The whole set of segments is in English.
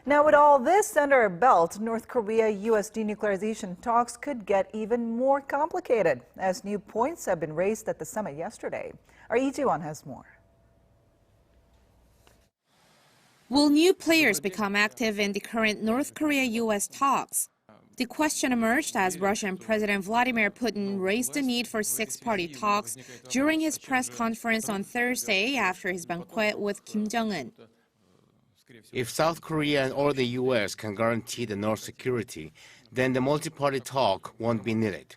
Now, with all this under our belt, North Korea-U.S. denuclearization talks could get even more complicated as new points have been raised at the summit yesterday. Our Lee-Ji-won has more. Will new players become active in the current North Korea-U.S. talks? The question emerged as Russian President Vladimir Putin raised the need for six-party talks during his press conference on Thursday after his banquet with Kim Jong-un. If South Korea or the U.S. can guarantee the North security, then the multi-party talk won't be needed.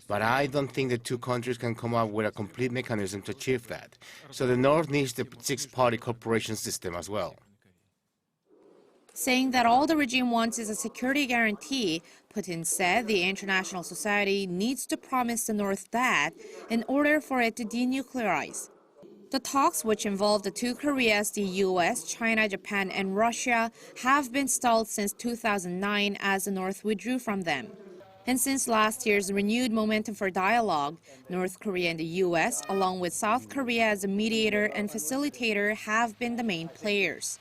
But I don't think the two countries can come up with a complete mechanism to achieve that. So the North needs the six-party cooperation system as well. Saying that all the regime wants is a security guarantee, Putin said the international society needs to promise the North that in order for it to denuclearize. The talks, which involve the two Koreas, the U.S., China, Japan, and Russia, have been stalled since 2009 as the North withdrew from them. And since last year's renewed momentum for dialogue, North Korea and the U.S., along with South Korea as a mediator and facilitator, have been the main players.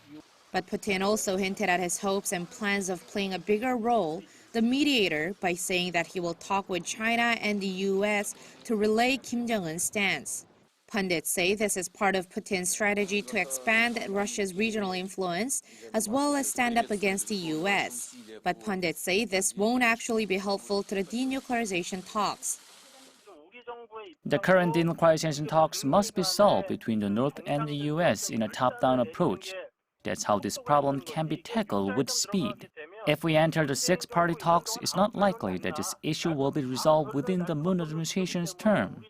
But Putin also hinted at his hopes and plans of playing a bigger role, the mediator, by saying that he will talk with China and the U.S. to relay Kim Jong-un's stance. Pundits say this is part of Putin's strategy to expand Russia's regional influence, as well as stand up against the U.S. But pundits say this won't actually be helpful to the denuclearization talks. The current denuclearization talks must be solved between the North and the U.S. in a top-down approach. That's how this problem can be tackled with speed. If we enter the six-party talks, it's not likely that this issue will be resolved within the Moon administration's term.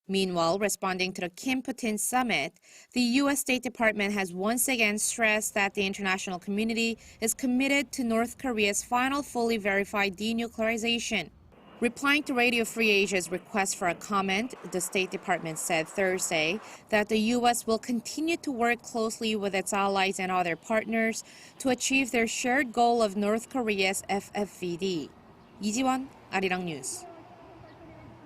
Meanwhile, responding to the Kim-Putin summit, the U.S. State Department has once again stressed that the international community is committed to North Korea's final fully verified denuclearization. Replying to Radio Free Asia's request for a comment, the State Department said Thursday that the U.S. will continue to work closely with its allies and other partners to achieve their shared goal of North Korea's FFVD. Lee-Ji-won, Arirang News.